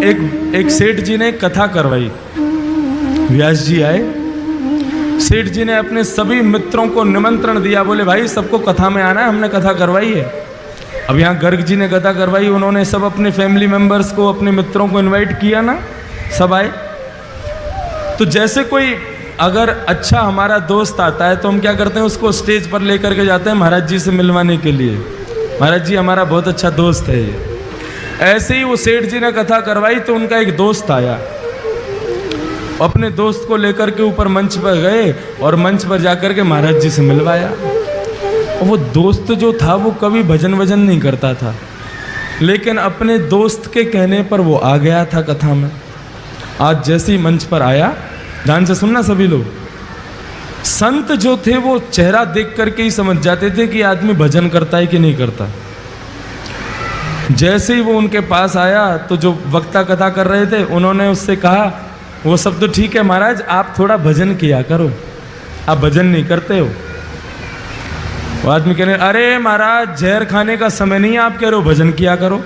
एक सेठ जी ने कथा करवाई। व्यास जी आए, सेठ जी ने अपने सभी मित्रों को निमंत्रण दिया, बोले भाई सबको कथा में आना है, हमने कथा करवाई है। अब यहाँ गर्ग जी ने कथा करवाई, उन्होंने सब अपने फैमिली मेंबर्स को, अपने मित्रों को इनवाइट किया ना, सब आए। तो जैसे कोई अगर अच्छा हमारा दोस्त आता है तो हम क्या करते हैं, उसको स्टेज पर लेकर के जाते हैं महाराज जी से मिलवाने के लिए, महाराज जी हमारा बहुत अच्छा दोस्त है ये। ऐसे ही वो सेठ जी ने कथा करवाई तो उनका एक दोस्त आया, अपने दोस्त को लेकर के ऊपर मंच पर गए और मंच पर जाकर के महाराज जी से मिलवाया। और वो दोस्त जो था वो कभी भजन वजन नहीं करता था, लेकिन अपने दोस्त के कहने पर वो आ गया था कथा में। आज जैसे ही मंच पर आया, ध्यान से सुनना सभी लोग, संत जो थे वो चेहरा देख करके ही समझ जाते थे कि आदमी भजन करता है कि नहीं करता। जैसे ही वो उनके पास आया तो जो वक्ता कथा कर रहे थे उन्होंने उससे कहा, वो सब तो ठीक है महाराज, आप थोड़ा भजन किया करो, आप भजन नहीं करते हो। वो आदमी कह रहे, अरे महाराज जहर खाने का समय नहीं है, आप कह रहे हो भजन किया करो।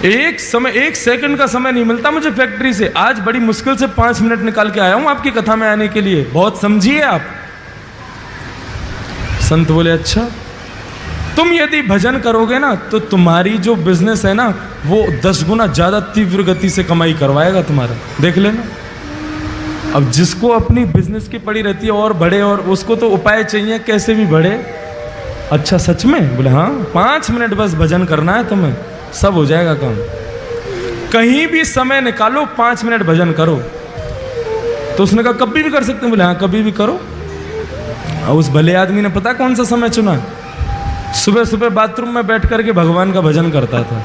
एक सेकंड का समय नहीं मिलता मुझे फैक्ट्री से, आज बड़ी मुश्किल से 5 मिनट निकाल के आया हूं आपकी कथा में आने के लिए, बहुत समझिए आप। संत बोले, अच्छा तुम यदि भजन करोगे ना तो तुम्हारी जो बिजनेस है ना वो 10 गुना ज्यादा तीव्र गति से कमाई करवाएगा तुम्हारा, देख लेना। अब जिसको अपनी बिजनेस की पड़ी रहती है और बढ़े, और उसको तो उपाय चाहिए कैसे भी बढ़े। अच्छा सच में? बोले हाँ, 5 मिनट बस भजन करना है तुम्हें, सब हो जाएगा काम। कहीं भी समय निकालो, 5 मिनट भजन करो। तो उसने कहा कभी भी कर सकते हैं? बोले हाँ कभी भी करो। और उस भले आदमी ने पता कौन सा समय चुना, सुबह सुबह बाथरूम में बैठ करके भगवान का भजन करता था।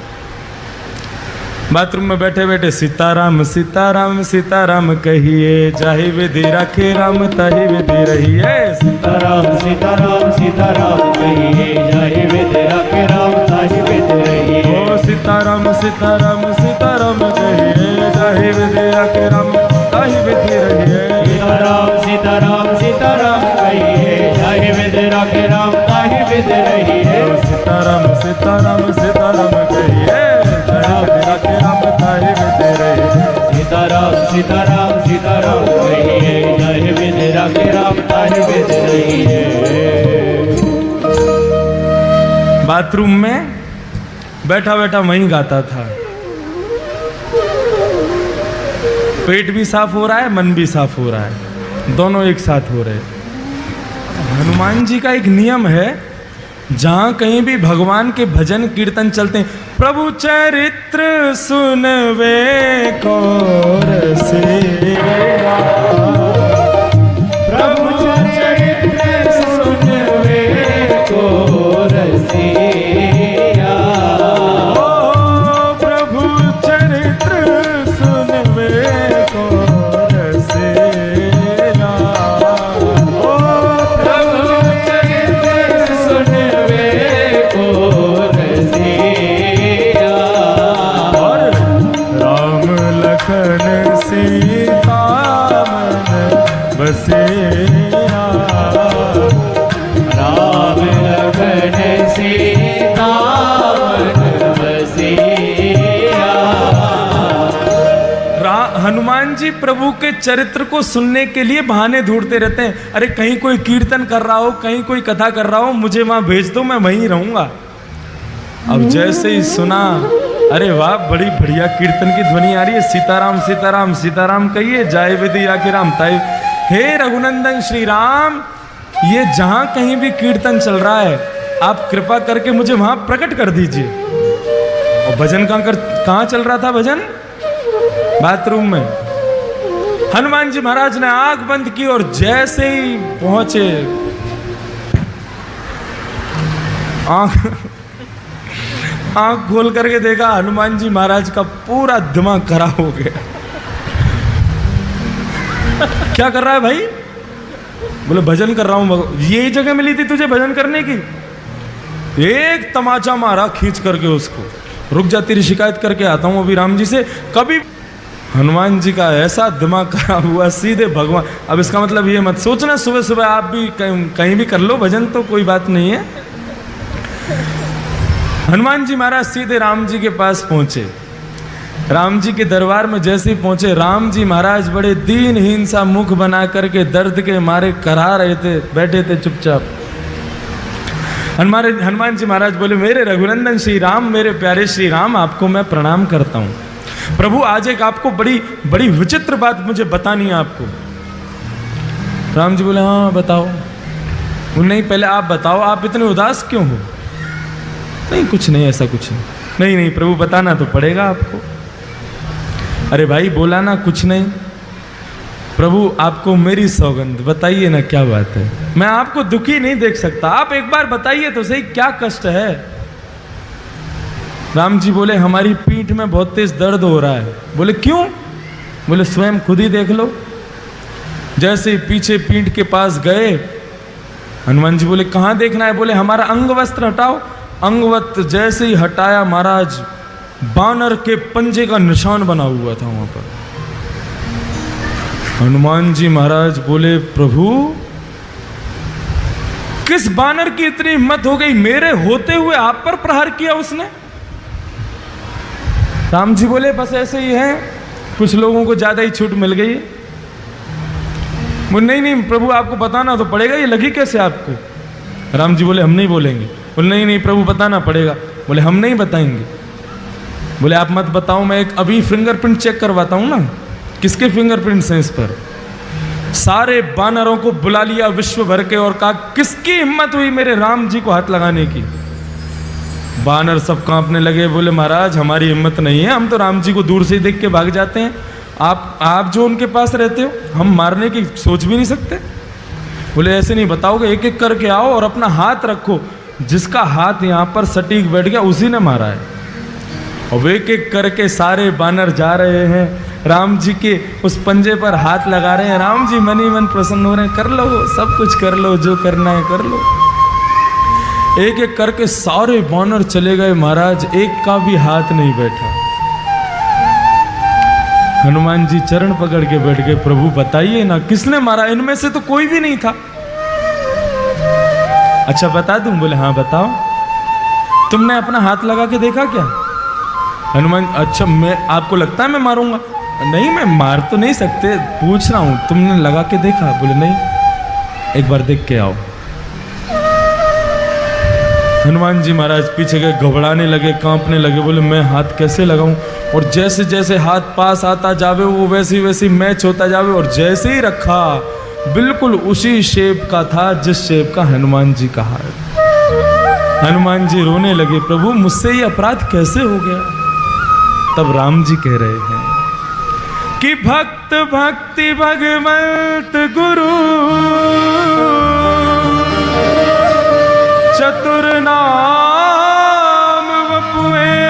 बाथरूम में बैठे बैठे सीताराम सीताराम सीताराम कहिए, जाहि विधि राखे राम ताहि विधि रहिए। सीताराम सीताराम सीताराम कहिए, जाहि विधि राखे राम ताहि विधि रहिए। ओ सीताराम सीताराम सीताराम कहिए, जाहि विधि राखे राम ताहि विधि रहिए। सीताराम सीताराम सीताराम कहिए, जाहि विधि राखे राम ताहि विधि रहिए। सीताराम सीताराम सीताराम कहिए, जाहि विधि राखे राम ताहि विधि रहिए। सीताराम सीताराम सीताराम कहिए, जाहि विधि राखे राम ताहि विधि रहिए। बाथरूम में बैठा बैठा वहीं गाता था। पेट भी साफ हो रहा है, मन भी साफ हो रहा है, दोनों एक साथ हो रहे। हनुमान जी का एक नियम है, जहां कहीं भी भगवान के भजन कीर्तन चलते हैं, प्रभु चरित्र सुनवे को रसिया, प्रभु चरित्र सुनवे को रसिया। ओ प्रभु चरित्र सुनवे को रसिया। ओ प्रभु चरित्र सुनवे को रसिया। और राम लखन सीता मन बसिया। राम लखन सीता मन बसिया। हनुमान जी प्रभु के चरित्र को सुनने के लिए बहाने ढूंढते रहते हैं। अरे कहीं कोई कीर्तन कर रहा हो, कहीं कोई कथा कर रहा हो, मुझे वहां भेज दो, मैं वहीं रहूंगा। अब जैसे ही सुना, अरे वाह बड़ी बढ़िया कीर्तन की ध्वनि आ रही है, सीताराम सीताराम सीताराम कहिए, जाय विधि राखे राम ताहि। हे रघुनंदन श्री राम, ये जहां कहीं भी कीर्तन चल रहा है आप कृपा करके मुझे वहां प्रकट कर दीजिए। और भजन कहां चल रहा था? भजन बाथरूम में। हनुमान जी महाराज ने आंख बंद की और जैसे ही पहुंचे, आंख खोल करके देखा, हनुमान जी महाराज का पूरा दिमाग खराब हो गया। क्या कर रहा है भाई? बोले भजन कर रहा हूं। यही जगह मिली थी तुझे भजन करने की? एक तमाचा मारा खींच करके उसको, रुक जा तेरी शिकायत करके आता हूं अभी राम जी से। कभी हनुमान जी का ऐसा दिमाग खराब हुआ, सीधे भगवान। अब इसका मतलब ये मत सोचना सुबह सुबह आप भी कहीं भी कर लो भजन, तो कोई बात नहीं है। हनुमान जी महाराज सीधे राम जी के पास पहुंचे। राम जी के दरबार में जैसे ही पहुंचे, राम जी महाराज बड़े दीनहीन सा मुख बना करके दर्द के मारे करा रहे थे, बैठे थे चुपचाप। हनुमान जी महाराज बोले, मेरे रघुनंदन श्री राम, मेरे प्यारे श्री राम, आपको मैं प्रणाम करता हूं। प्रभु आज एक आपको बड़ी बड़ी विचित्र बात मुझे बतानी है आपको। राम जी बोले, हाँ बताओ। नहीं पहले आप बताओ, आप इतने उदास क्यों हो? नहीं कुछ नहीं, ऐसा कुछ नहीं। नहीं नहीं प्रभु बताना तो पड़ेगा आपको। अरे भाई बोला ना कुछ नहीं। प्रभु आपको मेरी सौगंध, बताइए ना क्या बात है। मैं आपको दुखी नहीं देख सकता, आप एक बार बताइए तो सही क्या कष्ट है। राम जी बोले, हमारी पीठ में बहुत तेज दर्द हो रहा है। बोले क्यों? बोले स्वयं खुद ही देख लो। जैसे ही पीछे पीठ के पास गए, हनुमान जी बोले कहाँ देखना है? बोले हमारा अंग वस्त्र हटाओ। अंगवत जैसे ही हटाया महाराज, बानर के पंजे का निशान बना हुआ था वहां पर। हनुमान जी महाराज बोले, प्रभु किस बानर की इतनी हिम्मत हो गई, मेरे होते हुए आप पर प्रहार किया उसने? राम जी बोले, बस ऐसे ही है, कुछ लोगों को ज्यादा ही छूट मिल गई है। बोले नहीं नहीं प्रभु आपको बताना तो पड़ेगा, ये लगी कैसे आपको? राम जी बोले, हम नहीं बोलेंगे। बोले नहीं नहीं प्रभु बताना पड़ेगा। बोले हम नहीं बताएंगे। बोले आप मत बताओ, मैं एक अभी फिंगरप्रिंट चेक करवाता हूं ना। किसके फिंगरप्रिंट्स हैं इस पर? सारे बानरों को बुला लिया विश्व भर के और कहा, किसकी हिम्मत हुई मेरे राम जी को हाथ लगाने की? बानर सब कांपने लगे। बोले महाराज हमारी हिम्मत नहीं है, हम तो राम जी को दूर से ही देख के भाग जाते हैं। आप जो उनके पास रहते हो, हम मारने की सोच भी नहीं सकते। बोले ऐसे नहीं बताओगे, एक एक करके आओ और अपना हाथ रखो। जिसका हाथ यहाँ पर सटीक बैठ गया उसी ने मारा है। और एक एक करके सारे बानर जा रहे हैं, राम जी के उस पंजे पर हाथ लगा रहे हैं। राम जी मन ही मन प्रसन्न हो रहे हैं, कर लो सब कुछ कर लो, जो करना है कर लो। एक एक करके सारे बानर चले गए महाराज, एक का भी हाथ नहीं बैठा। हनुमान जी चरण पकड़ के बैठ गए, प्रभु बताइए ना किसने मारा? इनमें से तो कोई भी नहीं था। अच्छा बता दूं? बोले हाँ बताओ। तुमने अपना हाथ लगा के देखा क्या? हनुमान, अच्छा मैं आपको लगता है मैं मारूंगा? नहीं मैं मार तो नहीं सकते, पूछ रहा हूं तुमने लगा के देखा? बोले नहीं। एक बार देख के आओ। हनुमान जी महाराज पीछे गए, घबराने लगे, कांपने लगे। बोले मैं हाथ कैसे लगाऊं? और जैसे जैसे हाथ पास आता जावे वो वैसे वैसे मैच होता जावे। और जैसे ही रखा बिल्कुल उसी शेप का था जिस शेप का हनुमान जी का हाथ। हनुमान जी रोने लगे, प्रभु मुझसे ये अपराध कैसे हो गया? तब राम जी कह रहे हैं कि भक्त भक्ति भगवंत गुरु चतुर नाम वपुए,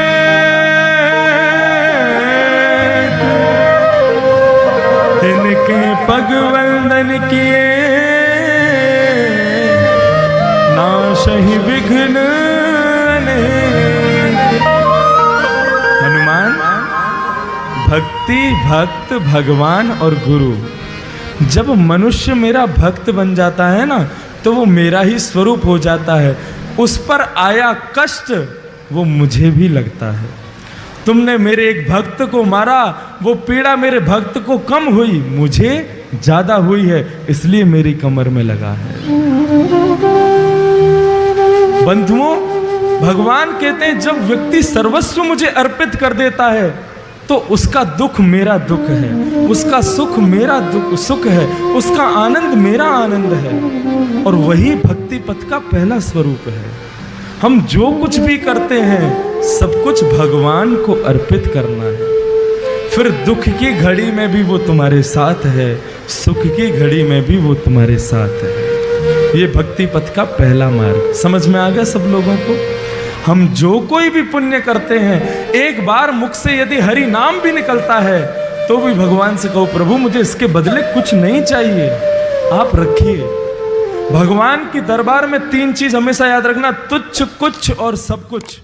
तिनके पग वंदन किए, नाशहि विघ्न अनेक। हनुमान, भक्ति, भक्त, भगवान और गुरु, जब मनुष्य मेरा भक्त बन जाता है ना तो वो मेरा ही स्वरूप हो जाता है। उस पर आया कष्ट वो मुझे भी लगता है। तुमने मेरे एक भक्त को मारा, वो पीड़ा मेरे भक्त को कम हुई, मुझे ज्यादा हुई है, इसलिए मेरी कमर में लगा है। बंधुओं, भगवान कहते हैं जब व्यक्ति सर्वस्व मुझे अर्पित कर देता है तो उसका दुख मेरा दुख है, उसका सुख मेरा सुख है, उसका आनंद मेरा आनंद है। और वही भक्ति पथ का पहला स्वरूप है। हम जो कुछ भी करते हैं सब कुछ भगवान को अर्पित करना है। फिर दुख की घड़ी में भी वो तुम्हारे साथ है, सुख की घड़ी में भी वो तुम्हारे साथ है। ये भक्ति पथ का पहला मार्ग समझ में आ गया सब लोगों को? हम जो कोई भी पुण्य करते हैं, एक बार मुख से यदि हरि नाम भी निकलता है तो भी भगवान से कहो, प्रभु मुझे इसके बदले कुछ नहीं चाहिए, आप रखिए। भगवान की दरबार में तीन चीज हमेशा याद रखना, तुच्छ, कुछ और सब कुछ।